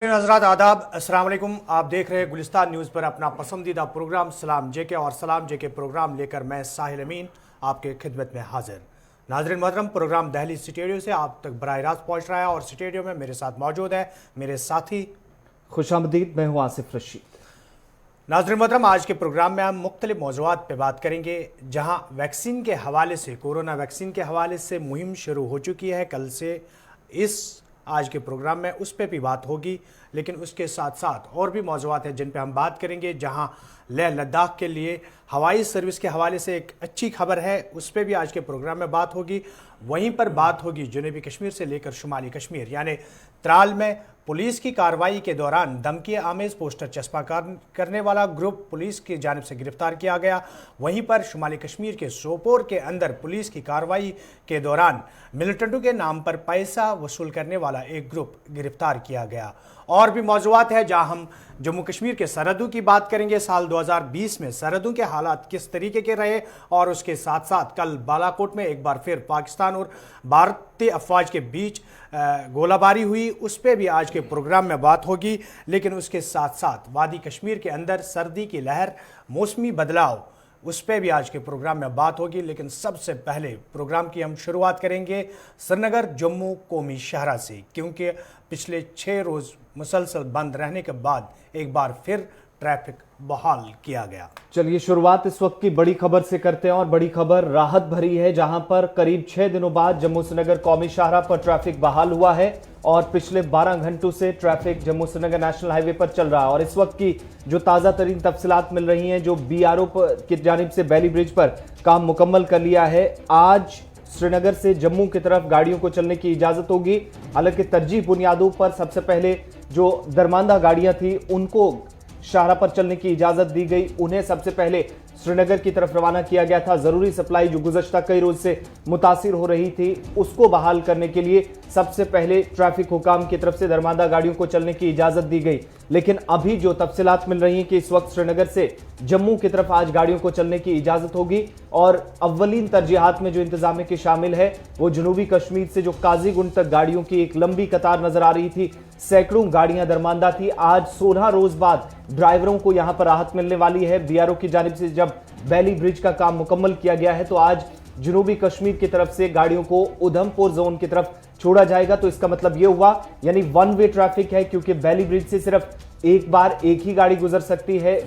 हज़रात आदाब, अस्सलाम वालेकुम। आप देख रहे हैं गुलिस्तान न्यूज़ पर अपना पसंदीदा प्रोग्राम सलाम जेके और सलाम जेके प्रोग्राम लेकर मैं साहिल अमीन आपके खिदमत में हाजिर। नाज़रीन मोहतरम, प्रोग्राम दिल्ली स्टूडियो से आप तक बराह रास्त पहुँच रहा है और स्टूडियो में मेरे साथ मौजूद है मेरे साथी खुशामदीद। मैं हूँ आसिफ रशीद। नाज़रीन मोहतरम, आज के प्रोग्राम में हम मुख्तलिफ मौज़ूआत पर बात करेंगे, जहाँ वैक्सीन के हवाले से, कोरोना वैक्सीन के हवाले से मुहिम शुरू हो चुकी है कल से। आज के प्रोग्राम में उस पर भी बात होगी, लेकिन उसके साथ साथ और भी मौज़ूआत हैं जिन पे हम बात करेंगे। जहां लेह लद्दाख के लिए हवाई सर्विस के हवाले से एक अच्छी खबर है, उस पर भी आज के प्रोग्राम में बात होगी। वहीं पर बात होगी जनूबी कश्मीर से लेकर शुमाली कश्मीर यानी त्राल में पुलिस की कार्रवाई के दौरान धमकी आमेज पोस्टर चस्पा करने वाला ग्रुप पुलिस की जानिब से गिरफ्तार किया गया। वहीं पर शुमाली कश्मीर के सोपोर के अंदर पुलिस की कार्रवाई के दौरान मिलिटेंटों के नाम पर पैसा वसूल करने वाला एक ग्रुप गिरफ्तार किया गया। और भी मौज़ूआत है, जहां हम जम्मू कश्मीर के सरहदों की बात करेंगे। साल 2020 में सरहदों के हालात किस तरीके के रहे, और उसके साथ साथ कल बालाकोट में एक बार फिर पाकिस्तान और भारतीय अफवाज के बीच गोलाबारी हुई, उस पर भी आज के प्रोग्राम में बात होगी। लेकिन उसके साथ साथ वादी कश्मीर के अंदर सर्दी की लहर, मौसमी बदलाव, उस पर भी आज के प्रोग्राम में बात होगी। लेकिन सबसे पहले प्रोग्राम की हम शुरुआत करेंगे श्रीनगर जम्मू कौमी शाहरा से, क्योंकि पिछले 6 रोज़ मुसलसल बंद रहने के बाद एक बार फिर ट्रैफिक बहाल किया गया। चलिए शुरुआत इस वक्त की बड़ी खबर से करते हैं, और बड़ी खबर राहत भरी है, जहां पर करीब 6 दिनों बाद जम्मू श्रीनगर कौमी शाहरा पर ट्रैफिक बहाल हुआ है और पिछले 12 घंटों से traffic Jammu Srinagar national highway पर चल रहा है। और इस वक्त की जो ताज़ा तरीन तफसीलात मिल रही हैं, जो BRO की जानिब से बैली ब्रिज पर काम मुकम्मल कर लिया है। आज श्रीनगर से जम्मू की तरफ गाड़ियों को चलने की इजाजत होगी। हालांकि तरजीह बुनियादों पर सबसे पहले जो दरमांदा गाड़ियां थी उनको शाहरा पर चलने की इजाजत दी गई, उन्हें सबसे पहले श्रीनगर की तरफ रवाना किया गया था। जरूरी सप्लाई जो गुज़श्ता कई रोज से मुतासिर हो रही थी, उसको बहाल करने के लिए सबसे पहले ट्रैफिक हुकाम की तरफ से दरमांदा गाड़ियों को चलने की इजाजत दी गई। लेकिन अभी जो तफसीलात मिल रही हैं कि इस वक्त श्रीनगर से जम्मू की तरफ आज गाड़ियों को चलने की इजाजत होगी। और अव्वलीन तरजीहात में जो इंतजाम की शामिल है वो जनूबी कश्मीर से जो काजीगुंड तक गाड़ियों की एक लंबी कतार नजर आ रही थी, सैकड़ों गाड़ियां दरमांदा थी। आज 16 रोज बाद ड्राइवरों को यहां पर राहत मिलने वाली है। BRO की जानिब से जब बैली ब्रिज का काम मुकम्मल किया गया है, तो आज जनूबी कश्मीर की तरफ से गाड़ियों को उधमपुर जोन की तरफ छोड़ा जाएगा। तो इसका मतलब यह हुआ, यानी वन वे ट्रैफिक है, क्योंकि बैली ब्रिज से सिर्फ एक बार एक ही गाड़ी गुजर सकती है,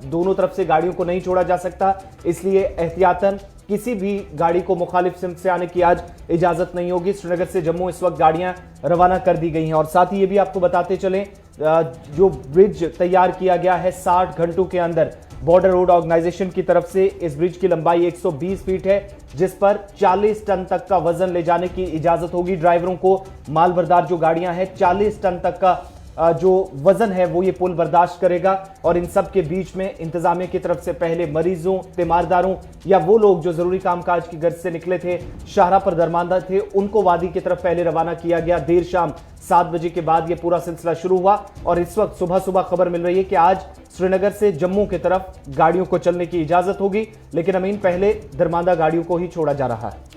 दोनों तरफ से गाड़ियों को नहीं छोड़ा जा सकता। इसलिए एहतियातन किसी भी गाड़ी को मुखालिफ सिमत से आने की आज इजाजत नहीं होगी। श्रीनगर से जम्मू इस वक्त गाड़ियां रवाना कर दी गई हैं। और साथ ही ये भी आपको बताते चलें, जो ब्रिज तैयार किया गया है 60 घंटों के अंदर बॉर्डर रोड ऑर्गेनाइजेशन की तरफ से, इस ब्रिज की लंबाई 120 फीट है, जिस पर 40 टन तक का वजन ले जाने की इजाजत होगी ड्राइवरों को। माल बरदार जो गाड़ियां हैं 40 टन तक का जो वजन है वो ये पुल बर्दाश्त करेगा। और इन सब के बीच में इंतजामिया की तरफ से पहले मरीजों, तीमारदारों या वो लोग जो जरूरी कामकाज की गर्ज से निकले थे, शाहरा पर दरमांदा थे, उनको वादी की तरफ पहले रवाना किया गया। देर शाम 7 बजे के बाद ये पूरा सिलसिला शुरू हुआ। और इस वक्त सुबह सुबह खबर मिल रही है कि आज श्रीनगर से जम्मू की तरफ गाड़ियों को चलने की इजाजत होगी। लेकिन अमीन, पहले दरमांदा गाड़ियों को ही छोड़ा जा रहा है।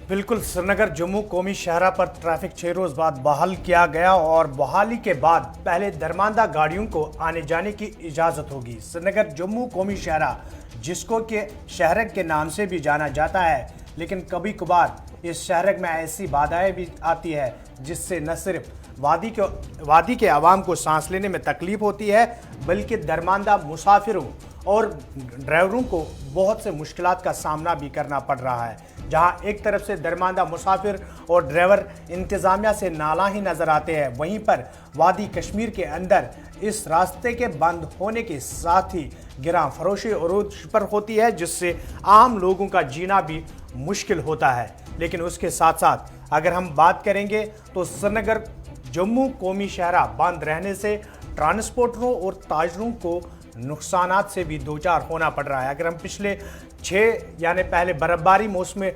बिल्कुल, श्रीनगर जम्मू कौमी शाहरा पर ट्रैफिक 6 रोज़ बाद बहाल किया गया, और बहाली के बाद पहले दरमांदा गाड़ियों को आने जाने की इजाज़त होगी। श्रीनगर जम्मू कौमी शाहरा, जिसको कि शहरक के नाम से भी जाना जाता है, लेकिन कभी कभार इस शहरक में ऐसी बाधाएं भी आती है जिससे न सिर्फ वादी के आवाम को सांस लेने में तकलीफ होती है, बल्कि दरमांदा मुसाफिरों और ड्राइवरों को बहुत से मुश्किलात का सामना भी करना पड़ रहा है। जहां एक तरफ से दरमांदा मुसाफिर और ड्राइवर इंतज़ामिया से नाला ही नज़र आते हैं, वहीं पर वादी कश्मीर के अंदर इस रास्ते के बंद होने के साथ ही गिरा फरोशी अरूज पर होती है, जिससे आम लोगों का जीना भी मुश्किल होता है। लेकिन उसके साथ साथ अगर हम बात करेंगे तो श्रीनगर जम्मू कौमी शाहरा बंद रहने से ट्रांसपोर्टरों और ताजरों को नुकसानात से भी दो चार होना पड़ रहा है। अगर हम पिछले 6 यानी पहले बर्फबारी मौसम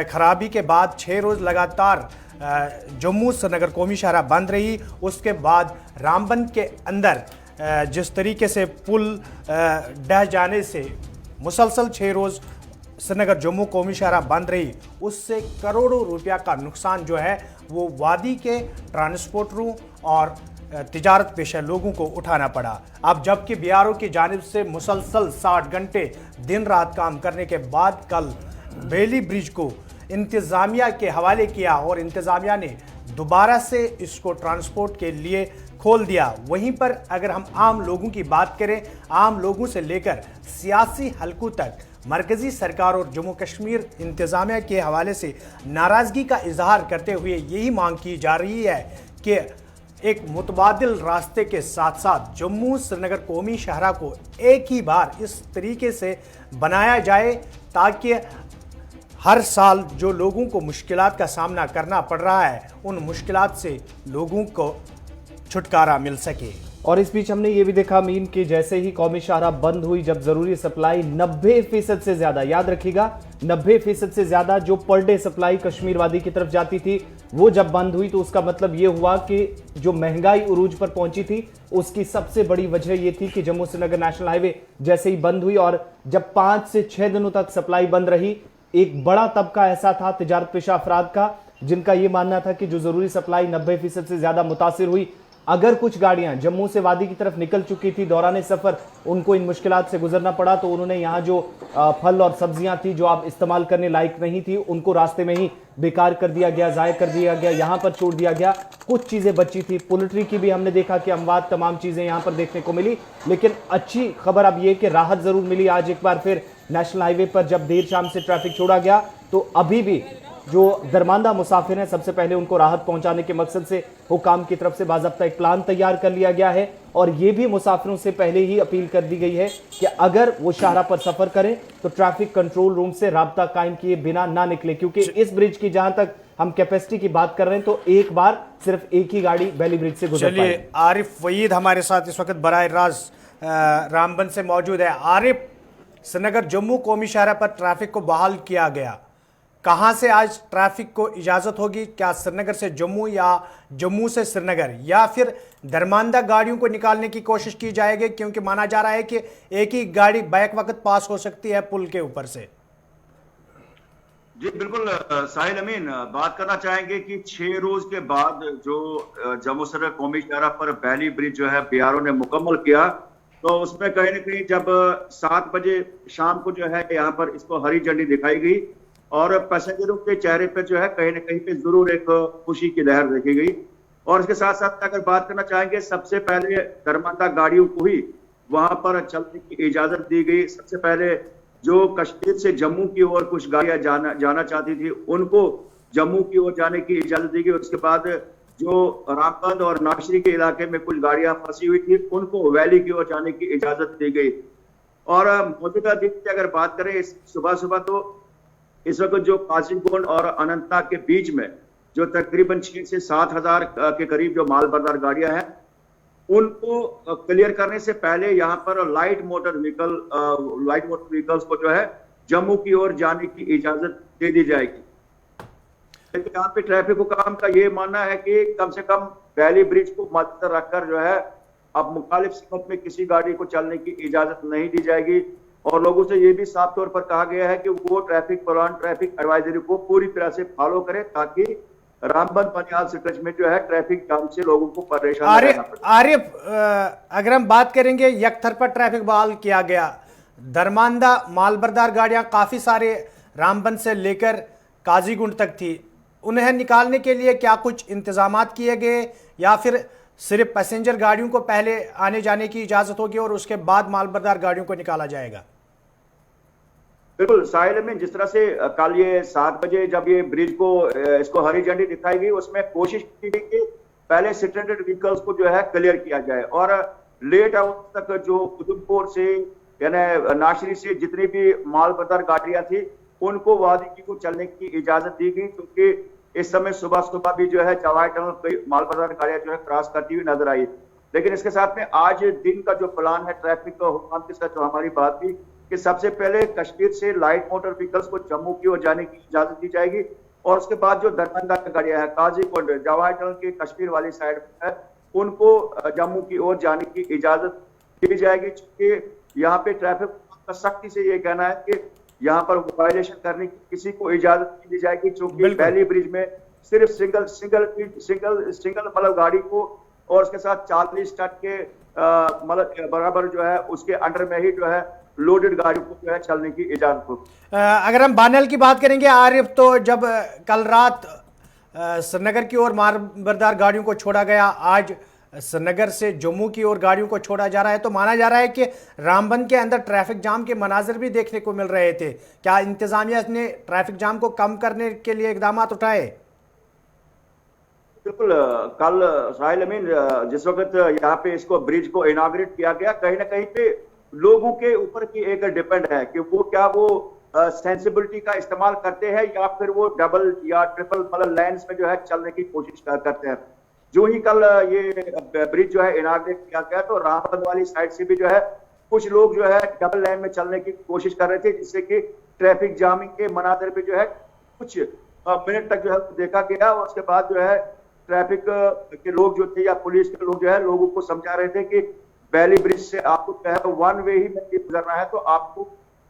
खराबी के बाद 6 रोज़ लगातार जम्मू श्रीनगर कौमी शाहरा बंद रही, उसके बाद रामबन के अंदर जिस तरीके से पुल ढह जाने से मुसलसल 6 रोज़ श्रीनगर जम्मू कौमी शाहरा बंद रही, उससे करोड़ों रुपया का नुकसान जो है वो वादी के ट्रांसपोर्टरों और तिजारत पेशा लोगों को उठाना पड़ा। अब जबकि बीआरओ की जानिब से मुसलसल 60 घंटे दिन रात काम करने के बाद कल बेली ब्रिज को इंतजामिया के हवाले किया और इंतजामिया ने दोबारा से इसको ट्रांसपोर्ट के लिए खोल दिया। वहीं पर अगर हम आम लोगों की बात करें, आम लोगों से लेकर सियासी हलकों तक मरकजी सरकार और जम्मू कश्मीर इंतजामिया के हवाले से नाराजगी का इजहार करते हुए यही मांग की जा रही है कि एक मुतबादिल रास्ते के साथ साथ जम्मू श्रीनगर कौमी शाहरा को एक ही बार इस तरीके से बनाया जाए ताकि हर साल जो लोगों को मुश्किलात का सामना करना पड़ रहा है उन मुश्किलात से लोगों को छुटकारा मिल सके। और इस बीच हमने ये भी देखा मीन कि जैसे ही कौमी शाहरा बंद हुई, जब जरूरी सप्लाई 90% से ज्यादा, याद रखिएगा 90% से ज्यादा जो पर डे सप्लाई कश्मीर वादी की तरफ जाती थी वो जब बंद हुई, तो उसका मतलब ये हुआ कि जो महंगाई उरूज पर पहुंची थी उसकी सबसे बड़ी वजह यह थी कि जम्मू श्रीनगर नेशनल हाईवे जैसे ही बंद हुई और जब 5 से 6 दिनों तक सप्लाई बंद रही, एक बड़ा तबका ऐसा था तिजारत पेशा अफराद का जिनका यह मानना था कि जो जरूरी सप्लाई 90% से ज्यादा मुतासिर हुई, अगर कुछ गाड़ियां जम्मू से वादी की तरफ निकल चुकी थी दौरान सफर, उनको इन मुश्किलात से गुजरना पड़ा, तो उन्होंने यहाँ जो फल और सब्जियां थी जो आप इस्तेमाल करने लायक नहीं थी उनको रास्ते में ही बेकार कर दिया गया, जाया कर दिया गया, यहाँ पर छोड़ दिया गया। कुछ चीजें बची थी, पोल्ट्री की भी हमने देखा कि अमवात, तमाम चीजें यहाँ पर देखने को मिली। लेकिन अच्छी खबर अब ये कि राहत जरूर मिली। आज एक बार फिर नेशनल हाईवे पर जब देर शाम से ट्रैफिक छोड़ा गया तो अभी भी जो दरमांदा मुसाफिर हैं सबसे पहले उनको राहत पहुंचाने के मकसद से हुकाम की तरफ से बाज़ाब्ता एक प्लान तैयार कर लिया गया है और ये भी मुसाफिरों से पहले ही अपील कर दी गई है कि अगर वो शाहरा पर सफर करें तो ट्रैफिक कंट्रोल रूम से राब्ता कायम किए बिना ना निकले, क्योंकि इस ब्रिज की जहां तक हम कैपेसिटी की बात कर रहे हैं तो एक बार सिर्फ एक ही गाड़ी बेली ब्रिज से गुजर पाएगी। चलिए, आरिफ वहीद हमारे साथ इस वक्त बराह रास्त रामबन से मौजूद है। आरिफ, श्रीनगर जम्मू कौमी शाहरा पर ट्रैफिक को बहाल किया गया, कहां से आज ट्रैफिक को इजाजत होगी? क्या श्रीनगर से जम्मू या जम्मू से श्रीनगर, या फिर दरमांदा गाड़ियों को निकालने की कोशिश की जाएगी? क्योंकि माना जा रहा है कि एक ही गाड़ी बैक वक्त पास हो सकती है पुल के ऊपर से। जी बिल्कुल साहिल अमीन, बात करना चाहेंगे कि 6 रोज के बाद जो जम्मू श्रीनगर कौमी शाहरा पर बेली ब्रिज जो है बीआरओ ने मुकम्मल किया, तो उसमें कहीं ना कहीं जब 7 बजे शाम को जो है यहाँ पर इसको हरी झंडी दिखाई गई और पैसेंजरों के चेहरे पे जो है कहीं ना कहीं पे जरूर एक खुशी की लहर देखी गई। और इसके साथ साथ अगर बात करना चाहेंगे, सबसे पहले दरमांदा गाड़ियों को ही वहां पर चलने की इजाजत दी गई। सबसे पहले जो कश्मीर से जम्मू की ओर कुछ गाड़ियां जाना चाहती थी उनको जम्मू की ओर जाने की इजाजत दी गई। उसके बाद जो रामबन और नाशरी के इलाके में कुछ गाड़ियां फंसी हुई थी उनको वैली की ओर जाने की इजाजत दी गई। और मौजूदा दिन की अगर बात करें, सुबह सुबह तो इस वक्त जो काजीगुंड और अनंतनाग के बीच में जो तकरीबन 6 से 7 हजार के करीब जो माल बरदार गाड़ियां हैं उनको क्लियर करने से पहले यहाँ पर लाइट मोटर व्हीकल्स को जो है जम्मू की ओर जाने की इजाजत दे दी जाएगी। लेकिन यहाँ पे ट्रैफिक हुकाम का ये मानना है कि कम से कम बेली ब्रिज को मद्देनजर रखकर जो है अब मुखालिफ सिमत में किसी गाड़ी को चलने की इजाजत नहीं दी जाएगी। और लोगों से ये भी साफ तौर पर कहा गया है कि वो ट्रैफिक प्लान, ट्रैफिक एडवाइजरी को पूरी तरह से फॉलो करें ताकि रामबन पंजाब स्ट्रेच में जो है ट्रैफिक जाम से लोगों को परेशान आरिफ, अगर हम बात करेंगे यकतरफा ट्रैफिक बहाल किया गया, दरमांदा मालबरदार गाड़ियां काफी सारे रामबन से लेकर काजीगुंड तक थी, उन्हें निकालने के लिए क्या कुछ इंतजामात किए गए या फिर सिर्फ पैसेंजर गाड़ियों को पहले आने जाने की इजाजत होगी और उसके बाद मालबरदार गाड़ियों को निकाला जाएगा? बिल्कुल साहिल में जिस तरह से कल ये 7 बजे जब ये ब्रिज को इसको हरी झंडी दिखाई गई, उसमें कोशिश की गई कि पहले स्टैंडर्ड व्हीकल्स को जो है क्लियर किया जाए और लेट आवर तक जो उधमपुर से यानी नाशरी से जितनी भी मालबरदार गाड़ियां थी उनको वादी को चलने की इजाजत दी गई, क्योंकि इस समय सुबह सुबह भी जो है चवाई टनल कई मालबरदार गाड़ियां जो है क्रॉस करती हुई नजर आई। लेकिन इसके साथ में आज दिन का जो प्लान है ट्रैफिक का हुकाम के साथ जो हमारी बात थी कि सबसे पहले कश्मीर से लाइट मोटर व्हीकल्स को जम्मू की ओर जाने की इजाजत दी जाएगी और उसके बाद जो दरमांदा गाड़ियां हैं काजीगुंड जवाहर टनल के कश्मीर वाली साइड में है उनको जम्मू की ओर जाने की इजाजत दी जाएगी। चूंकि यहाँ पे ट्रैफिक का सख्ती से ये कहना है कि यहाँ पर वायलेशन करने की किसी को इजाजत नहीं दी जाएगी, क्योंकि बेली ब्रिज में सिर्फ सिंगल मतलब गाड़ी को और उसके साथ 40 टन के मतलब बराबर जो है उसके अंडर में ही जो है लोडेड गाड़ियों को जो है चलने की इजाजत हो। अगर हम बानल की बात करेंगे आरिफ, तो जब कल रात श्रीनगर की ओर मालबरदार गाड़ियों को छोड़ा गया, आज श्रीनगर से जम्मू की ओर गाड़ियों को छोड़ा जा रहा है, तो माना जा रहा है कि रामबन के अंदर ट्रैफिक जाम के मनाजिर भी देखने को मिल रहे थे। क्या इंतजामिया ने ट्रैफिक जाम को कम करने के लिए इकदाम उठाए? बिल्कुल, कल साहिल अमीन जिस वक्त यहाँ पे इसको ब्रिज को इनाग्रेट किया गया, कहीं ना कहीं पे लोगों के ऊपर की एक डिपेंड है कि वो क्या वो सेंसिबिलिटी का इस्तेमाल करते हैं या फिर वो डबल या ट्रिपल मतलब लाइन्स में जो है चलने की कोशिश करते हैं। जो ही कल ये ब्रिज जो है इनाग्रेट किया गया तो रामबन वाली साइड से भी जो है कुछ लोग जो है डबल लाइन में चलने की कोशिश कर रहे थे, जिससे कि ट्रैफिक जामिंग के मनाजिर पे जो है कुछ मिनट तक जो है देखा गया। और उसके बाद जो है ट्रैफिक के लोग जो थे या पुलिस के लोग जो है लोगों को समझा रहे थे कि बैली ब्रिज से आपको जो है वन वे ही में गुजरना है, तो आपको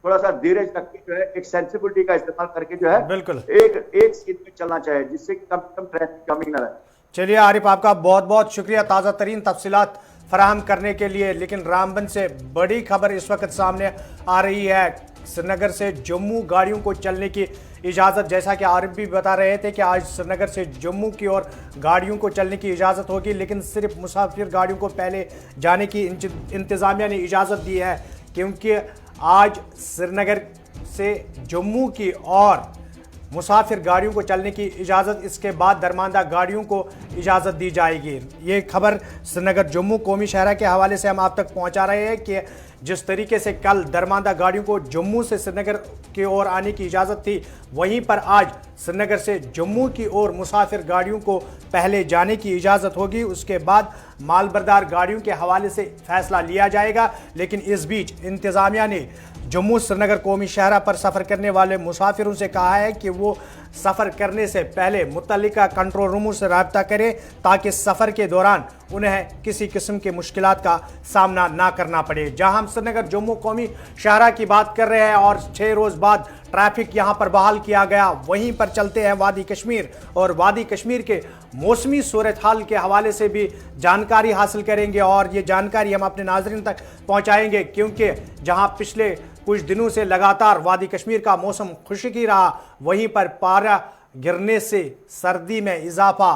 थोड़ा सा धीरज रख के जो है एक सेंसिबिलिटी का इस्तेमाल करके जो है बिल्कुल एक सीट में चलना चाहिए, जिससे कम से कम ट्रैफिक जामिंग न रहे। चलिए आरिफ, आपका बहुत बहुत शुक्रिया ताज़ा तरीन तफसीलात फराहम करने के लिए। लेकिन रामबन से बड़ी खबर इस वक्त सामने आ रही है, श्रीनगर से जम्मू गाड़ियों को चलने की इजाज़त, जैसा कि आरिफ भी बता रहे थे कि आज श्रीनगर से जम्मू की ओर गाड़ियों को चलने की इजाज़त होगी, लेकिन सिर्फ मुसाफिर गाड़ियों को पहले जाने की इंतज़ामिया ने इजाज़त दी है, क्योंकि आज श्रीनगर से जम्मू की और मुसाफिर गाड़ियों को चलने की इजाज़त, इसके बाद दरमानदा गाड़ियों को इजाज़त दी जाएगी। ये खबर श्रीनगर जम्मू कौमी शहरा के हवाले से हम आप तक पहुंचा रहे हैं कि जिस तरीके से कल दरमानदा गाड़ियों को जम्मू से श्रीनगर की ओर आने की इजाज़त थी, वहीं पर आज श्रीनगर से जम्मू की ओर मुसाफिर गाड़ियों को पहले जाने की इजाज़त होगी, उसके बाद मालबरदार गाड़ियों के हवाले से फैसला लिया जाएगा। लेकिन इस बीच इंतज़ामिया ने जम्मू श्रीनगर कौमी शहरा पर सफ़र करने वाले मुसाफिरों से कहा है कि वो सफ़र करने से पहले मुतल्लिका कंट्रोल रूमों से रब्ता करें, ताकि सफ़र के दौरान उन्हें किसी किस्म के मुश्किलात का सामना ना करना पड़े। जहां हम श्रीनगर जम्मू कौमी शहरा की बात कर रहे हैं और 6 रोज़ बाद ट्रैफिक यहां पर बहाल किया गया, वहीं पर चलते हैं वादी कश्मीर और वादी कश्मीर के मौसमी सूरत हाल के हवाले से भी जानकारी हासिल करेंगे और ये जानकारी हम अपने नाज़रीन तक पहुंचाएंगे, क्योंकि जहां पिछले कुछ दिनों से लगातार वादी कश्मीर का मौसम खुशकी रहा, वहीं पर पारा गिरने से सर्दी में इजाफा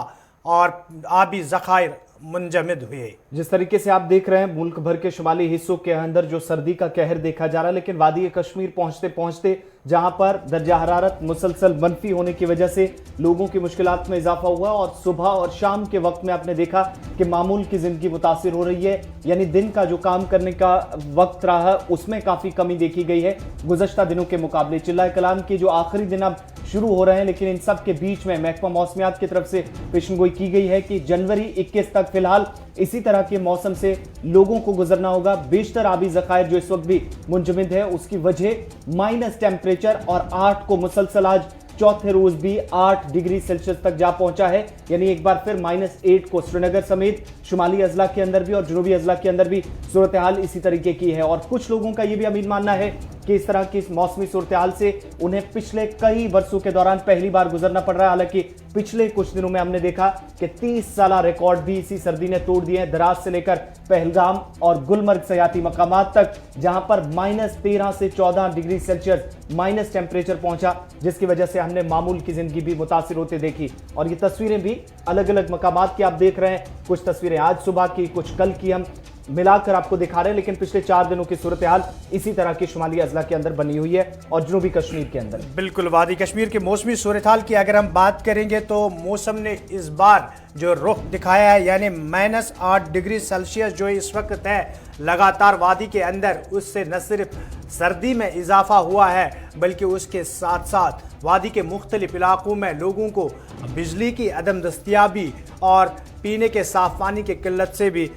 और आबी ज़खायर मुंजमद हुए। जिस तरीके से आप देख रहे हैं मुल्क भर के शुमाली हिस्सों के अंदर जो सर्दी का कहर देखा जा रहा है, लेकिन वादी कश्मीर पहुंचते पहुंचते जहां पर दर्जा हरारत मुसलसल मनफी होने की वजह से लोगों की मुश्किलात में इजाफा हुआ और सुबह और शाम के वक्त में आपने देखा कि मामूल की जिंदगी मुतासिर हो रही है, यानी दिन का जो काम करने का वक्त रहा उसमें काफ़ी कमी देखी गई है गुज़श्ता दिनों के मुकाबले। चिल्लाए कलाम के जो आखिरी दिन अब शुरू हो रहे हैं, लेकिन इन सब के बीच में महकमा मौसमियात की तरफ से पेशनगोई की गई है कि जनवरी 21 तक फिलहाल इसी तरह के मौसम से लोगों को गुजरना होगा। बेशतर आबी ज़खायर जो इस वक्त भी मुंजमद है, उसकी वजह माइनस टेम्परेचर और 8 को मुसलसल आज चौथे रोज भी 8 डिग्री सेल्सियस तक जा पहुंचा है, यानी एक बार फिर -8 को श्रीनगर समेत शुमाली अजला के अंदर भी और जनूबी अजला के अंदर भी सूरत हाल इसी तरीके की है। और कुछ लोगों का यह भी अमीन मानना है कि इस तरह की मौसमी सूरत हाल से उन्हें पिछले कई वर्षों के दौरान पहली बार गुजरना पड़ रहा है। हालांकि पिछले कुछ दिनों में हमने देखा कि 30 साल रिकॉर्ड भी इसी सर्दी ने तोड़ दिए हैं। दराज से लेकर पहलगाम और गुलमर्ग सयाती मकामात तक, जहां पर -13 से 14 डिग्री सेल्सियस माइनस टेम्परेचर पहुंचा, जिसकी वजह से हमने मामूल की जिंदगी भी मुतासिर होते देखी। और ये तस्वीरें भी अलग अलग मकामात की आप देख रहे हैं, कुछ तस्वीरें आज सुबह की, कुछ कल की, हम मिलाकर आपको दिखा रहे हैं। लेकिन पिछले 4 दिनों की सूरत हाल इसी तरह की शुमाली अजला के अंदर बनी हुई है और जनूबी कश्मीर के अंदर। बिल्कुल, वादी कश्मीर की मौसमी सूरत हाल की अगर हम बात करेंगे तो मौसम ने इस बार जो रुख दिखाया है, यानी -8 डिग्री सेल्सियस जो इस वक्त है लगातार वादी के अंदर, उससे न सिर्फ सर्दी में इजाफा हुआ है बल्कि उसके साथ साथ वादी के मुख्तलिफ इलाकों में लोगों को बिजली की अदम दस्तियाबी और पीने के साफ पानी की किल्लत से भी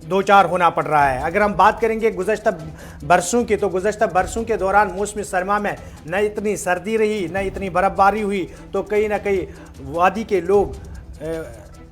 दो चार होना पड़ रहा है। अगर हम बात करेंगे गुज़श्ता बरसों की, तो गुज़श्ता बरसों के दौरान मौसमी सरमा में न इतनी सर्दी रही न इतनी बर्फ़बारी हुई, तो कहीं ना कहीं वादी के लोग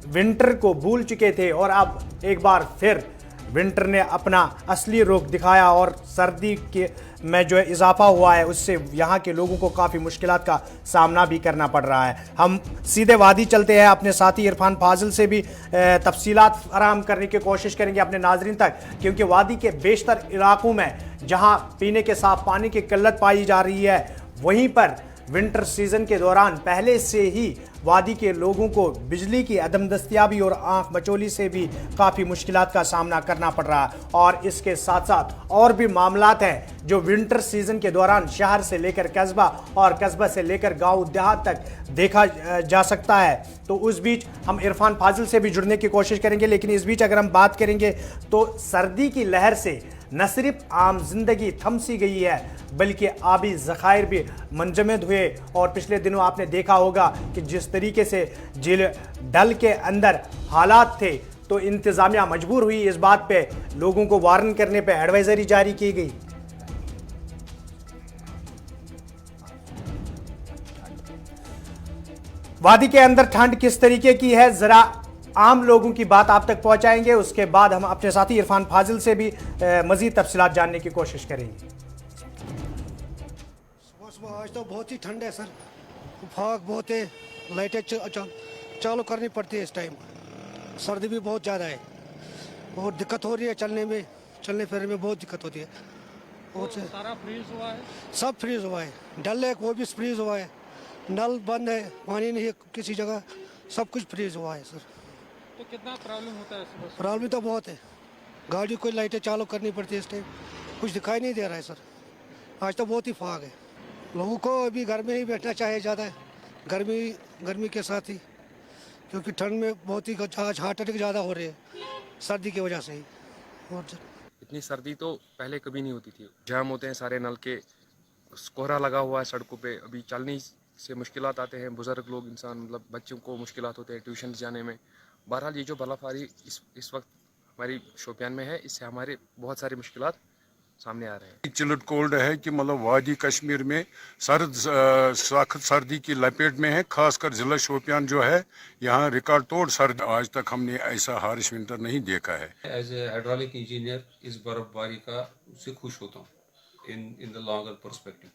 विंटर को भूल चुके थे और अब एक बार फिर विंटर ने अपना असली रूप दिखाया और सर्दी के में जो है इजाफा हुआ है उससे यहाँ के लोगों को काफ़ी मुश्किलात का सामना भी करना पड़ रहा है। हम सीधे वादी चलते हैं, अपने साथी इरफान फाजिल से भी तफसीलात फराहम करने की कोशिश करेंगे अपने नाजरीन तक, क्योंकि वादी के बेशतर इलाकों में जहाँ पीने के साफ पानी की किल्लत पाई जा रही है, वहीं पर विंटर सीजन के दौरान पहले से ही वादी के लोगों को बिजली की अदम दस्तियाबी और आंख मचोली से भी काफ़ी मुश्किलात का सामना करना पड़ रहा है। और इसके साथ साथ और भी मामलात हैं जो विंटर सीजन के दौरान शहर से लेकर कस्बा और कस्बा से लेकर गांव देहात तक देखा जा सकता है। तो उस बीच हम इरफान फाजिल से भी जुड़ने की कोशिश करेंगे, लेकिन इस बीच अगर हम बात करेंगे तो सर्दी की लहर से न सिर्फ आम जिंदगी थम सी गई है बल्कि आबी ज़खायर भी मंजमद हुए। और पिछले दिनों आपने देखा होगा कि जिस तरीके से झील डल के अंदर हालात थे तो इंतज़ामिया मजबूर हुई इस बात पे लोगों को वार्न करने पे एडवाइजरी जारी की गई। वादी के अंदर ठंड किस तरीके की है जरा आम लोगों की बात आप तक पहुंचाएंगे, उसके बाद हम अपने साथी इरफान फाजिल से भी मजीद तफसीलात जानने की कोशिश करेंगे। सुबह आज तो बहुत ही ठंड है सर, फाग बहुत है, लाइटें चालू करनी पड़ती है इस टाइम, सर्दी भी बहुत ज़्यादा है, बहुत दिक्कत हो रही है चलने फिरने में बहुत दिक्कत होती है। और सारा फ्रीज हुआ है, सब फ्रीज हुआ है, डल लेक वो भी फ्रीज हुआ है, नल बंद है, पानी नहीं है किसी जगह, सब कुछ फ्रीज हुआ है सर। तो कितना प्रॉब्लम होता है सुबह? प्रॉब्लम तो बहुत है, गाड़ी को लाइटें चालू करनी पड़ती है इस टाइम, कुछ दिखाई नहीं दे रहा है सर। आज तो बहुत ही फाग है, लोगों को अभी घर में ही बैठना चाहिए ज़्यादा है, गर्मी के साथ ही, क्योंकि ठंड में बहुत ही आज हार्ट अटैक ज़्यादा हो रहे हैं सर्दी की वजह से ही। और इतनी सर्दी तो पहले कभी नहीं होती थी। जाम होते हैं सारे नल के, कोहरा लगा हुआ है सड़कों पे, अभी चलने से मुश्किलात आते हैं, बुजुर्ग लोग इंसान मतलब बच्चों को मुश्किलात होते हैं ट्यूशन जाने में। बहरहाल ये जो बर्फ़बारी इस वक्त हमारी शोपियान में है, इससे हमारे बहुत सारी मुश्किलात सामने आ रहे हैं। चिल्ड कोल्ड है कि मतलब वादी कश्मीर में सख्त सर्दी की लपेट में है, खासकर ज़िला शोपियान जो है यहाँ रिकॉर्ड तोड़ सर्दी, आज तक हमने ऐसा हारिश विंटर नहीं देखा है। एज ए हाइड्रोलिक इंजीनियर इस बर्फबारी का उससे खुश होता हूँ इन द लॉन्गर पर्सपेक्टिव,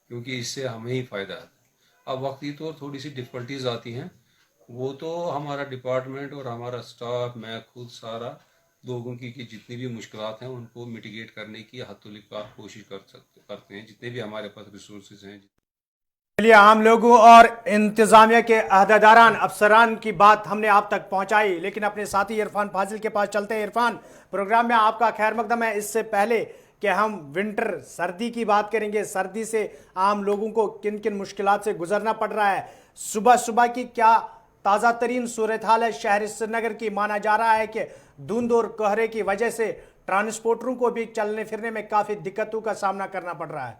क्योंकि इससे हमें ही फ़ायदा है। अब वक्ती तौर थोड़ी सी डिफ़िकल्टीज आती हैं, वो तो हमारा डिपार्टमेंट और हमारा स्टाफ, मैं खुद सारा लोगों की जितनी भी मुश्किलात हैं उनको मिटिगेट करने की हतुल्लिकार कोशिश करते हैं जितने भी हमारे पास रिसोर्सेज हैं। चलिए, आम लोगों और इंतजामिया के अहदेदारान अफसरान की बात हमने आप तक पहुंचाई, लेकिन अपने साथी इरफान फाजिल के पास चलते हैं। इरफान, प्रोग्राम में आपका खैर मकदम है। इससे पहले कि हम विंटर सर्दी की बात करेंगे, सर्दी से आम लोगों को किन किन मुश्किलात से गुजरना पड़ रहा है, सुबह सुबह की क्या ताज़ा तरीन सूरत हाल है शहर श्रीनगर की। माना जा रहा है कि धुंध और कोहरे की वजह से ट्रांसपोर्टरों को भी चलने फिरने में काफ़ी दिक्कतों का सामना करना पड़ रहा है।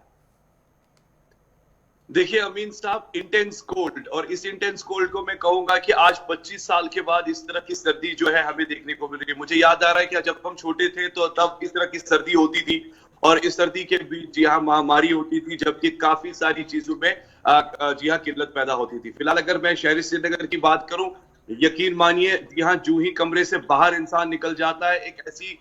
देखिए अमीन साहब, इंटेंस कोल्ड, और इस इंटेंस कोल्ड को मैं कहूंगा कि आज 25 साल के बाद इस तरह की सर्दी जो है हमें देखने को मिल रही है। मुझे याद आ रहा है कि जब हम छोटे थे तो तब इस तरह की सर्दी होती थी और इस सर्दी के बीच यहाँ महामारी होती थी, जबकि काफी सारी चीजों में जी हाँ किल्लत पैदा होती थी। फिलहाल अगर मैं शहरी श्रीनगर की बात करूं, यकीन मानिए यहाँ जूं ही कमरे से बाहर इंसान निकल जाता है, एक ऐसी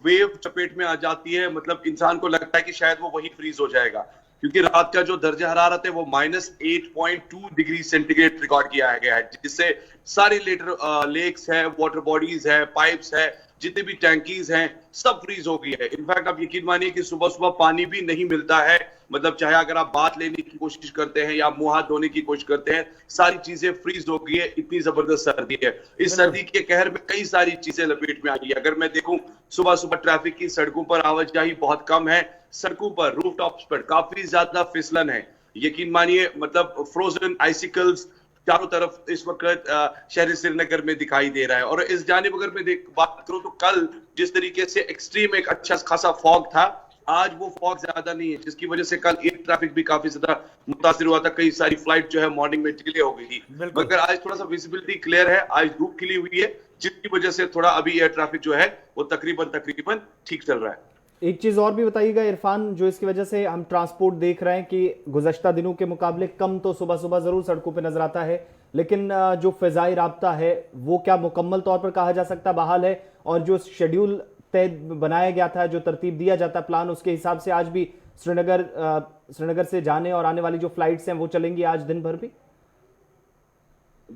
वेव चपेट में आ जाती है, मतलब इंसान को लगता है कि शायद वो वही फ्रीज हो जाएगा, क्योंकि रात का जो दर्जा हरारत है वो -8.2 डिग्री सेंटीग्रेड रिकॉर्ड किया गया है, जिससे सारे लेक्स है, वाटर बॉडीज है, पाइप्स है, जितने भी टैंकीज हैं, सब फ्रीज हो गई है। इनफैक्ट आप यकीन मानिए कि सुबह सुबह पानी भी नहीं मिलता है, मतलब चाहे अगर आप बात लेने की कोशिश करते हैं या मुंह हाथ धोने की कोशिश करते हैं, सारी चीजें फ्रीज हो गई है। इतनी जबरदस्त सर्दी है। इस सर्दी के कहर में कई सारी चीजें लपेट में आ गई है। अगर मैं देखूं, सुबह सुबह ट्रैफिक की सड़कों पर आवाजाही बहुत कम है, सड़कों पर रूफटॉप्स पर काफी ज्यादा फिसलन है। यकीन मानिए, मतलब फ्रोजन आइसिकल्स चारों तरफ इस वक्त शहर श्रीनगर में दिखाई दे रहा है। और इस जानिब अगर मैं बात करूं तो कल जिस तरीके से एक्सट्रीम एक अच्छा खासा फॉग था, आज वो फॉग ज्यादा नहीं है, जिसकी वजह से कल एयर ट्रैफिक भी काफी ज्यादा मुतासिर हुआ था। कई सारी फ्लाइट जो है मॉर्निंग में डिले हो गई थी, मगर आज थोड़ा सा विजिबिलिटी क्लियर है, आज धूप खिली हुई है, जिसकी वजह से थोड़ा अभी एयर ट्रैफिक जो है वो तकरीबन ठीक चल रहा है। एक चीज और भी बताइएगा इरफान, जो इसकी वजह से हम ट्रांसपोर्ट देख रहे हैं कि गुज़श्ता दिनों के मुकाबले कम तो सुबह सुबह जरूर सड़कों पे नजर आता है, लेकिन जो फिजाई राब्ता है वो क्या मुकम्मल तौर पर कहा जा सकता बहाल है? और जो शेड्यूल तय बनाया गया था, जो तरतीब दिया जाता प्लान, उसके हिसाब से आज भी श्रीनगर से जाने और आने वाली जो फ्लाइट्स हैं वो चलेंगी आज दिन भर भी?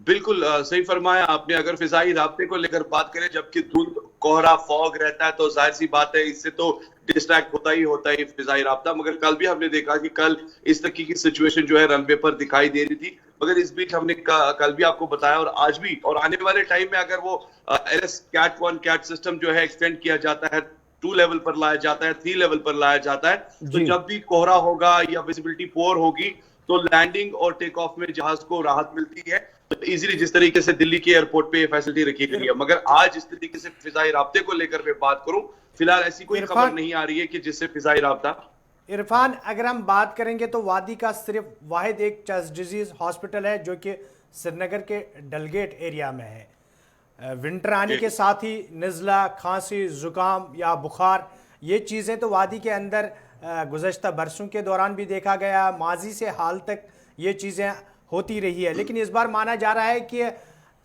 बिल्कुल सही फरमाया आपने। अगर फिजाई राब्ते को लेकर बात करें, जबकि धुंध कोहरा फॉग रहता है तो जाहिर सी बात है इससे तो डिस्ट्रैक्ट होता ही फिजाई राब्ता। मगर कल भी हमने देखा कि कल इस तरह की सिचुएशन जो है रनवे पर दिखाई दे रही थी। मगर इस बीच हमने कल भी आपको बताया और आज भी और आने वाले टाइम में अगर वो LS Cat 1 कैट सिस्टम जो है एक्सटेंड किया जाता है, 2 लेवल पर लाया जाता है, 3 लेवल पर लाया जाता है, तो जब भी कोहरा होगा या विजिबिलिटी पोर होगी तो लैंडिंग और टेक ऑफ में जहाज को राहत मिलती है। तो इजीली जिस तरीके से दिल्ली के एयरपोर्ट पे फैसिलिटी रखी गई है। मगर आज इस तरीके से फिजाई राब्ते को लेकर मैं बात करूं, फिलहाल ऐसी कोई खबर नहीं आ रही है कि जिससे फिजाई राब्ता। इरफान, अगर हम बात करेंगे तो वादी का सिर्फ वाहिद एक चेस्ट डिजीज हॉस्पिटल है जो कि श्रीनगर के डलगेट एरिया में है। विंटर आने के साथ ही नज़ला, खांसी, जुकाम या बुखार, ये चीज़ें तो वादी के अंदर गुज़श्ता बरसों के दौरान भी देखा गया, माजी से हाल तक ये चीज़ें होती रही है। लेकिन इस बार माना जा रहा है कि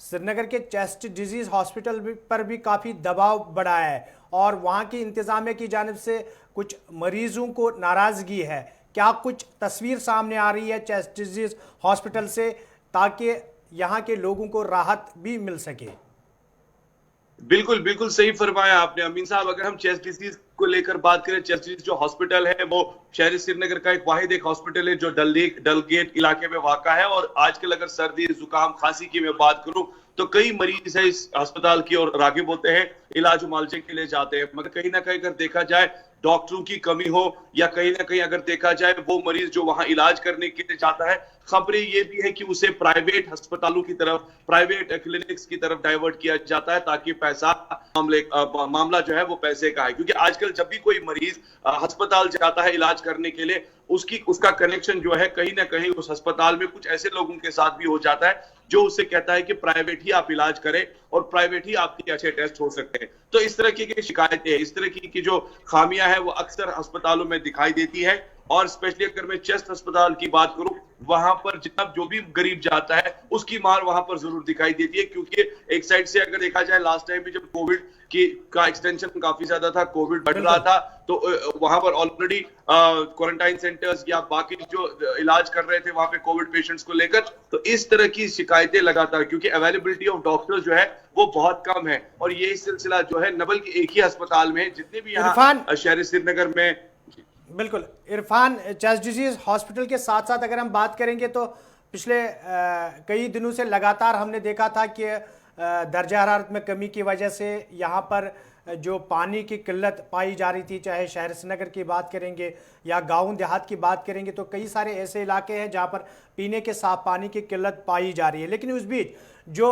श्रीनगर के चेस्ट डिजीज़ हॉस्पिटल पर भी काफ़ी दबाव बढ़ा है और वहाँ की इंतज़ामिया की जानिब से कुछ मरीजों को नाराज़गी है। क्या कुछ तस्वीर सामने आ रही है चेस्ट डिजीज़ हॉस्पिटल से, ताकि यहाँ के लोगों को राहत भी मिल सके? बिल्कुल सही फरमाया आपने अमीन साहब। अगर हम चेस्ट डिजीज को लेकर बात करें, चेस्ट डिजीज जो हॉस्पिटल है वो शहरी श्रीनगर का एक वाहिद एक हॉस्पिटल है जो डलगेट इलाके में वाक़ा है। और आजकल अगर सर्दी, जुकाम, खांसी की मैं बात करूं तो कई मरीज है इस अस्पताल की और रागिब होते हैं, इलाज मुआलजे के लिए जाते हैं। मगर कहीं ना कहीं अगर देखा जाए डॉक्टरों की कमी हो या कहीं ना कहीं अगर देखा जाए वो मरीज जो वहां इलाज करने के लिए जाता है, खबरें ये भी है कि उसे प्राइवेट अस्पतालों की तरफ, प्राइवेट क्लिनिक्स की तरफ डाइवर्ट किया जाता है ताकि पैसा मामला जो है वो पैसे का है। क्योंकि आजकल जब भी कोई मरीज अस्पताल जाता है इलाज करने के लिए, उसका कनेक्शन जो है कहीं ना कहीं उस अस्पताल में कुछ ऐसे लोगों के साथ भी हो जाता है जो उससे कहता है कि प्राइवेट ही आप इलाज करें और प्राइवेट ही आपके अच्छे टेस्ट हो सकते हैं। तो इस तरह की शिकायतें, इस तरह की जो खामियां है वो अक्सर अस्पतालों में दिखाई देती है। और स्पेशली अगर मैं चेस्ट अस्पताल की बात करूं, वहां पर जितना जो भी गरीब जाता है उसकी मार वहां पर जरूर दिखाई देती है। क्योंकि एक साइड से अगर देखा जाए लास्ट टाइम भी जब कोविड का एक्सटेंशन काफी ज्यादा था, कोविड बढ़ रहा था, तो वहां पर ऑलरेडी क्वारंटाइन सेंटर्स या बाकी जो इलाज कर रहे थे वहां पे कोविड पेशेंट्स को लेकर। तो इस तरह की शिकायतें लगातार, क्योंकि अवेलेबिलिटी ऑफ डॉक्टर्स जो है वो बहुत कम है और ये सिलसिला जो है न बल्कि एक ही अस्पताल में जितने भी यहाँ शहरी श्रीनगर में। बिल्कुल इरफान, चेस्ट डिजीज हॉस्पिटल के साथ साथ अगर हम बात करेंगे तो पिछले कई दिनों से लगातार हमने देखा था कि दर्जा हरारत में कमी की वजह से यहाँ पर जो पानी की किल्लत पाई जा रही थी, चाहे शहर श्रीनगर की बात करेंगे या गाँव देहात की बात करेंगे, तो कई सारे ऐसे इलाके हैं जहाँ पर पीने के साफ पानी की किल्लत पाई जा रही है। लेकिन उस बीच जो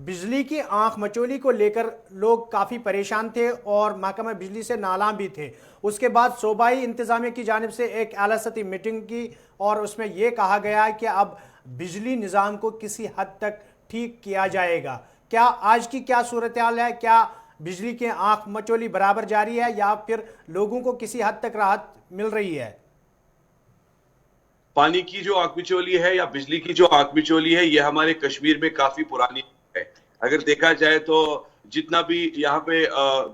बिजली की आंख मचोली को लेकर लोग काफ़ी परेशान थे और महकमा बिजली से नालाम भी थे। उसके बाद सूबाई इंतज़ामिया की जानिब से एक आला सतही मीटिंग की और उसमें यह कहा गया कि अब बिजली निज़ाम को किसी हद तक ठीक किया जाएगा। क्या आज की क्या सूरत हाल है? क्या बिजली की आंख मचोली बराबर जारी है या फिर लोगों को किसी हद तक राहत मिल रही है? पानी की जो आंख मिचोली है या बिजली की जो आंख मिचोली है, ये हमारे कश्मीर में काफी पुरानी है। अगर देखा जाए तो जितना भी यहाँ पे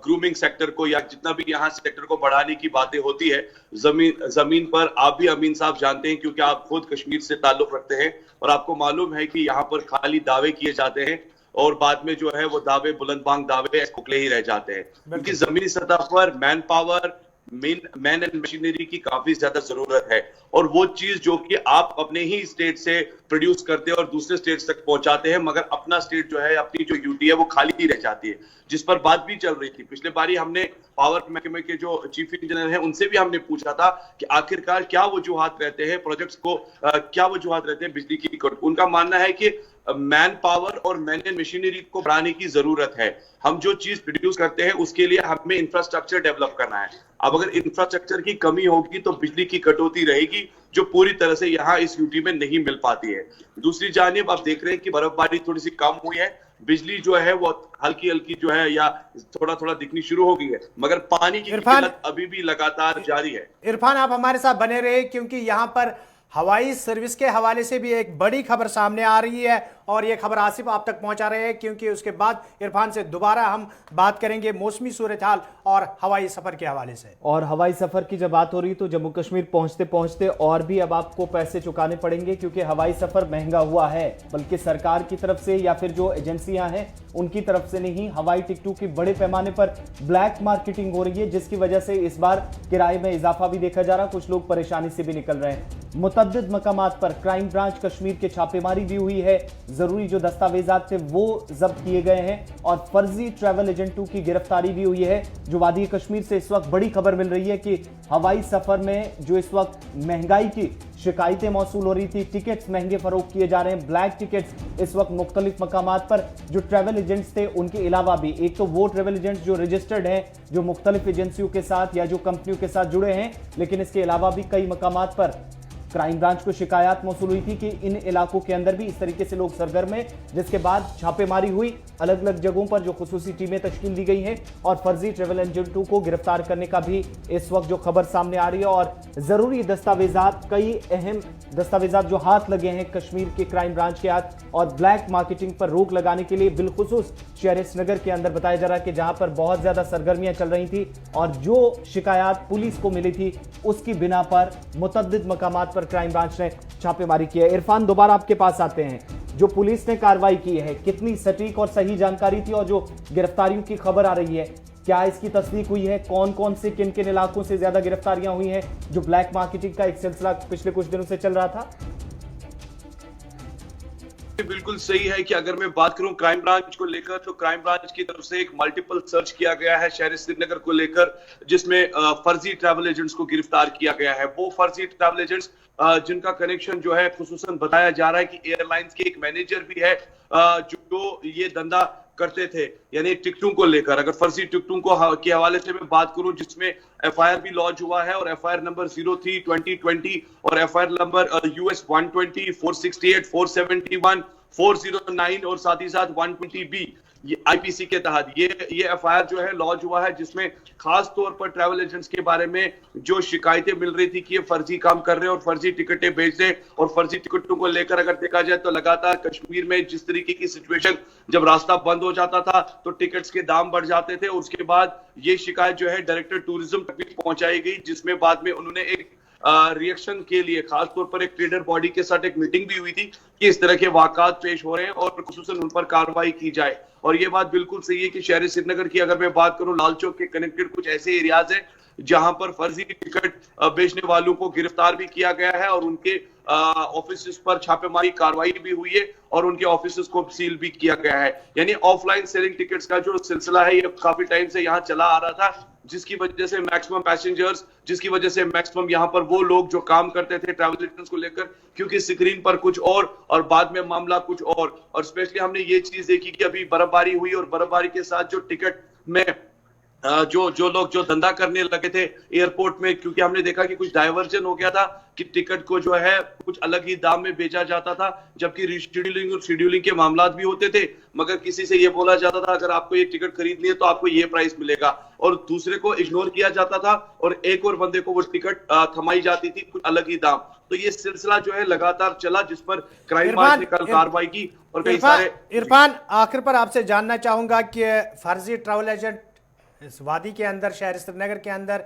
ग्रूमिंग सेक्टर को या जितना भी यहाँ सेक्टर को बढ़ाने की बातें होती है, जमीन पर आप भी अमीन साहब जानते हैं क्योंकि आप खुद कश्मीर से ताल्लुक रखते हैं और आपको मालूम है कि यहाँ पर खाली दावे किए जाते हैं और बाद में जो है वो दावे बुलंदबांग दावे खोखले ही रह जाते हैं। क्योंकि जमीनी सतह पर man power, man and machinery की काफी ज्यादा जरूरत है और वो चीज जो कि आप अपने ही स्टेट से प्रोड्यूस करते हैं और दूसरे स्टेट्स तक पहुंचाते हैं, मगर अपना स्टेट जो है, अपनी जो यूटी है वो खाली ही रह जाती है, जिस पर बात भी चल रही थी। पिछले बारी हमने पावर महकमे के जो चीफ इंजीनियर हैं उनसे भी हमने पूछा था कि आखिरकार क्या वजूहात रहते हैं प्रोजेक्ट्स को, क्या वजूहात रहते हैं बिजली की। उनका मानना है कि मैन पावर और मैन एंड मशीनरी को बढ़ाने की जरूरत है। हम जो चीज प्रोड्यूस करते हैं उसके लिए हमें इंफ्रास्ट्रक्चर डेवलप करना है। अब अगर इंफ्रास्ट्रक्चर की कमी होगी तो बिजली की कटौती रहेगी जो पूरी तरह से यहाँ इस यूटी में नहीं मिल पाती है। दूसरी जानिब आप देख रहे हैं कि बर्फबारी थोड़ी सी कम हुई है, बिजली जो है वो हल्की हल्की जो है या थोड़ा थोड़ा दिखनी शुरू हो गई है, मगर पानी की किल्लत अभी भी लगातार जारी है। इरफान, आप हमारे साथ बने रहे क्योंकि यहाँ पर हवाई सर्विस के हवाले से भी एक बड़ी खबर सामने आ रही है और ये खबर आसिफ आप तक पहुंचा रहे हैं, क्योंकि उसके बाद इरफान से दोबारा हम बात करेंगे मौसमी सूरत हाल और हवाई सफर के हवाले से। और हवाई सफर की जब बात हो रही तो जम्मू कश्मीर पहुंचते पहुंचते और भी अब आपको पैसे चुकाने पड़ेंगे, क्योंकि हवाई सफर महंगा हुआ है, बल्कि सरकार की तरफ से या फिर जो एजेंसियां हैं उनकी तरफ से नहीं, हवाई टिकटों की बड़े पैमाने पर ब्लैक मार्केटिंग हो रही है, जिसकी वजह से इस बार किराए में इजाफा भी देखा जा रहा है। कुछ लोग परेशानी से भी निकल रहे हैं। मुतअद्दिद मकामात पर क्राइम ब्रांच कश्मीर के छापेमारी भी हुई है, जरूरी जो दस्तावेजात थे वो जब्त किए गए हैं और फर्जी ट्रैवल एजेंटों की गिरफ्तारी भी हुई है। जो वादी कश्मीर से इस वक्त बड़ी खबर मिल रही है कि हवाई सफर में जो इस वक्त महंगाई की शिकायतें मौसूल हो रही थी, टिकट्स महंगे फरोख्त किए जा रहे हैं, ब्लैक टिकट्स इस वक्त मुख्तलिफ मकामात पर जो ट्रैवल एजेंट्स थे उनके अलावा भी, एक तो वो ट्रैवल एजेंट्स जो रजिस्टर्ड हैं, जो मुख्तलिफ एजेंसियों के साथ या जो कंपनियों के साथ जुड़े हैं, लेकिन इसके अलावा भी कई मकामात पर क्राइम ब्रांच को शिकायत मौसूल हुई थी कि इन इलाकों के अंदर भी इस तरीके से लोग सरगर्म हैं, जिसके बाद छापेमारी हुई। अलग अलग जगहों पर जो खुसूसी टीमें तश्कील दी गई हैं और फर्जी ट्रैवल एजेंटों को गिरफ्तार करने का भी इस वक्त जो खबर सामने आ रही है। और जरूरी दस्तावेजात, कई अहम दस्तावेजात जो हाथ लगे हैं कश्मीर के क्राइम ब्रांच के हाथ, और ब्लैक मार्केटिंग पर रोक लगाने के लिए बिलखुसूस शहर श्रीनगर के अंदर बताया जा रहा है कि जहां पर बहुत ज्यादा सरगर्मियां चल रही थी और जो शिकायत पुलिस को मिली थी उसकी बिना पर मुतअद्दिद मकामात पर क्राइम ब्रांच ने छापेमारी की है। इरफान, दोबारा आपके पास आते हैं। जो पुलिस ने कार्रवाई की है, कितनी सटीक और सही जानकारी थी, और जो गिरफ्तारियों की खबर आ रही है, क्या इसकी तस्दीक हुई है? कौन कौन से किन किन इलाकों से ज्यादा गिरफ्तारियां हुई हैं? जो ब्लैक मार्केटिंग का एक सिलसिला पिछले कुछ दिनों से चल रहा था। बिल्कुल सही है कि अगर मैं बात करूं क्राइम ब्रांच को लेकर, तो क्राइम ब्रांच की तरफ से एक मल्टीपल सर्च किया गया है शहर श्रीनगर को लेकर, जिसमें फर्जी ट्रैवल एजेंट्स को गिरफ्तार किया गया है। वो फर्जी ट्रैवल एजेंट्स जिनका कनेक्शन जो है खुसूसन बताया जा रहा है कि एयरलाइंस के एक मैनेजर भी है जो ये धंधा करते थे, यानी टिकटों को लेकर। अगर फर्जी टिकटों को के हवाले से मैं बात करूं, जिसमें एफआईआर भी लॉन्च हुआ है, और एफआईआर नंबर 03/2020 और एफआईआर नंबर US 120, 468, 471, 409 और साथ ही साथ 120B ये आईपीसी के तहत ये एफआईआर जो है लॉन्च हुआ है, जिसमें खास तौर पर ट्रैवल एजेंट्स के बारे में जो शिकायतें मिल रही थी कि ये फर्जी काम कर रहे हैं और फर्जी टिकटें बेच रहे हैं। और फर्जी टिकटों को लेकर अगर देखा जाए तो लगातार कश्मीर में जिस तरीके की सिचुएशन, जब रास्ता बंद हो जाता था तो टिकट्स के दाम बढ़ जाते थे, और उसके बाद ये शिकायत जो है डायरेक्टर टूरिज्म तक भी पहुंचाई गई, जिसमें बाद में उन्होंने एक रिएक्शन के लिए खास तौर पर एक ट्रेडर बॉडी के साथ एक मीटिंग भी हुई थी कि इस तरह के वाकयात पेश हो रहे हैं और खुसूसन उन पर कार्रवाई की जाए। और ये बात बिल्कुल सही है कि शहर श्रीनगर की अगर मैं बात करूं, लाल चौक के कनेक्टेड कुछ ऐसे एरियाज हैं जहां पर फर्जी टिकट बेचने वालों को गिरफ्तार भी किया गया है और उनके ऑफिस पर छापेमारी कार्रवाई भी हुई है और उनके ऑफिस को सील भी किया गया है। यानी ऑफलाइन सेलिंग टिकट्स का जो सिलसिला है ये काफी टाइम से यहाँ चला आ रहा था, जिसकी वजह से मैक्सिमम पैसेंजर्स, जिसकी वजह से मैक्सिमम यहाँ पर वो लोग जो काम करते थे ट्रैवल एजेंट्स को लेकर, क्योंकि स्क्रीन पर कुछ और बाद में मामला कुछ और स्पेशली हमने ये चीज देखी कि अभी बर्फबारी हुई और बर्फबारी के साथ जो टिकट में जो लोग जो धंधा करने लगे थे एयरपोर्ट में, क्योंकि हमने देखा कि कुछ डाइवर्जन हो गया था कि टिकट को जो है कुछ अलग ही दाम में बेचा जाता था, जबकि रीशेड्यूलिंग और शेड्यूलिंग के मामला भी होते थे, मगर किसी से ये बोला जाता था अगर आपको ये टिकट खरीदनी है तो आपको ये प्राइस मिलेगा, और दूसरे को इग्नोर किया जाता था और एक और बंदे को वो टिकट थमाई जाती थी कुछ अलग ही दाम। तो ये सिलसिला जो है लगातार चला, जिस पर क्राइम ब्रांच ने कल कार्रवाई की और कई सारे। इरफान, आखिर पर आपसे जानना चाहूंगा कि फर्जी ट्रैवल एजेंट इस वादी के अंदर, शहर श्रीनगर के अंदर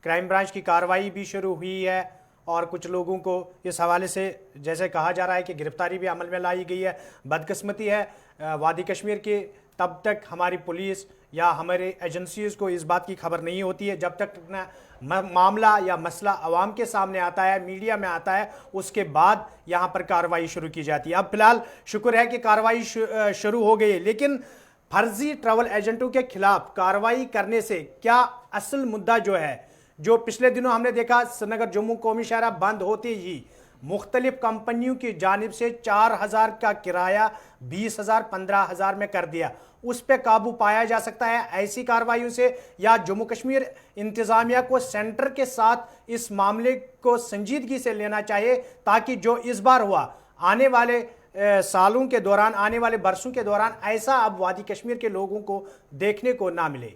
क्राइम ब्रांच की कार्रवाई भी शुरू हुई है और कुछ लोगों को इस हवाले से जैसे कहा जा रहा है कि गिरफ्तारी भी अमल में लाई गई है। बदकिस्मती है वादी कश्मीर की, तब तक हमारी पुलिस या हमारे एजेंसीज को इस बात की खबर नहीं होती है, जब तक न मामला या मसला आवाम के सामने आता है, मीडिया में आता है, उसके बाद यहाँ पर कार्रवाई शुरू की जाती है। अब फिलहाल शुक्र है कि कार्रवाई शुरू हो गई है, लेकिन फर्जी ट्रैवल एजेंटों के खिलाफ कार्रवाई करने से क्या असल मुद्दा जो है, जो पिछले दिनों हमने देखा श्रीनगर जम्मू कौमी शाहराह बंद होते ही मुख्तलिफ कंपनियों की जानिब से 4000 का किराया 20,000 15,000 में कर दिया, उस पर काबू पाया जा सकता है ऐसी कार्रवाइयों से, या जम्मू कश्मीर इंतजामिया को सेंटर के साथ इस मामले को संजीदगी से लेना चाहिए, ताकि जो इस बार हुआ आने वाले सालों के दौरान, आने वाले बरसों के दौरान ऐसा अब वादी कश्मीर के लोगों को देखने को ना मिले।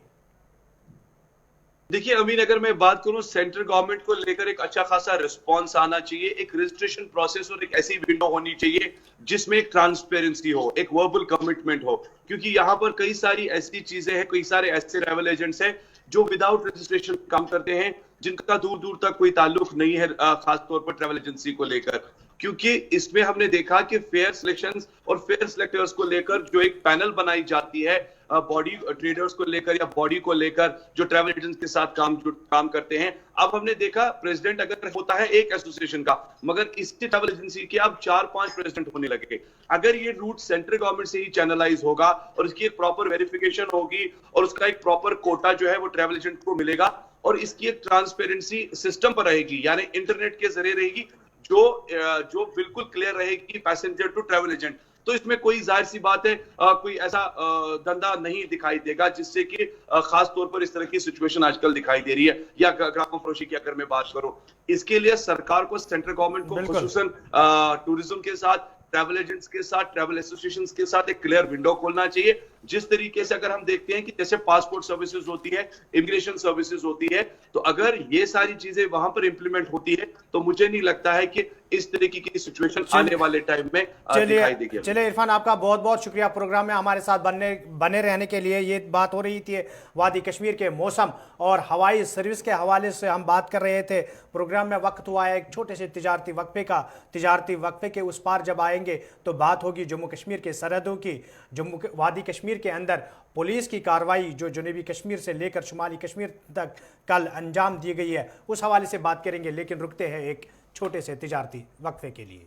देखिए अमीन, अगर मैं बात करूं, सेंट्रल गवर्नमेंट को लेकर एक अच्छा खासा रिस्पांस आना चाहिए, एक रजिस्ट्रेशन प्रोसेस और एक ऐसी विंडो होनी चाहिए जिसमें एक ट्रांसपेरेंसी हो, एक वर्बल कमिटमेंट हो, क्योंकि यहाँ पर कई सारी ऐसी चीजें हैं, कई सारे ऐसे ट्रैवल एजेंट्स हैं जो विदाउट रजिस्ट्रेशन काम करते हैं, जिनका दूर दूर तक कोई ताल्लुक नहीं है खास तौर पर ट्रैवल एजेंसी को लेकर। क्योंकि इसमें हमने देखा कि फेयर सिलेक्शंस और फेयर सिलेक्टर्स को लेकर जो एक पैनल बनाई जाती है बॉडी ट्रेडर्स को लेकर या बॉडी को लेकर जो ट्रैवल एजेंट्स के साथ काम करते हैं, अब हमने देखा प्रेसिडेंट अगर होता है एक एसोसिएशन का, मगर इसकी ट्रैवल एजेंसी के अब 4-5 प्रेसिडेंट होने लगे। अगर ये रूट सेंट्रल गवर्नमेंट से ही चैनलाइज होगा और इसकी एक प्रॉपर वेरिफिकेशन होगी और उसका एक प्रॉपर कोटा जो है वो ट्रैवल एजेंट को मिलेगा और इसकी एक ट्रांसपेरेंसी सिस्टम पर रहेगी, यानी इंटरनेट के जरिए रहेगी, जो बिल्कुल क्लियर रहेगी पैसेंजर टू ट्रैवल एजेंट, तो इसमें कोई जाहिर सी बात है कोई ऐसा धंधा नहीं दिखाई देगा जिससे कि खास तौर पर इस तरह की सिचुएशन आजकल दिखाई दे रही है। या ग्राम फरोशी की अगर मैं बात करूं, इसके लिए सरकार को, सेंट्रल गवर्नमेंट को खुसूसन टूरिज्म के साथ, ट्रैवल एजेंट्स के साथ, ट्रैवल एसोसिएशंस के साथ एक क्लियर विंडो खोलना चाहिए। जिस तरीके से अगर हम देखते हैं कि जैसे पासपोर्ट सर्विसेज होती है, इमिग्रेशन सर्विसेज होती है, तो अगर ये सारी चीजें वहां पर इंप्लीमेंट होती है तो मुझे नहीं लगता है कि इस तरीके की सिचुएशन आने वाले टाइम में दिखाई देगी। चलिए इरफान, आपका बहुत बहुत शुक्रिया प्रोग्राम में हमारे साथ बने रहने के लिए। ये बात हो रही थी वादी कश्मीर के मौसम और हवाई सर्विस के हवाले से हम बात कर रहे थे। प्रोग्राम में वक्त हुआ है एक छोटे से तिजारती वक्फे के उस पार जब आएंगे तो बात होगी जम्मू कश्मीर के सरहदों की। वादी कश्मीर के अंदर पुलिस की कार्रवाई जो जनूबी कश्मीर से लेकर शुमाली कश्मीर तक कल अंजाम दी गई है, उस हवाले से बात करेंगे, लेकिन रुकते हैं एक छोटे से तिजारती वक्फे के लिए।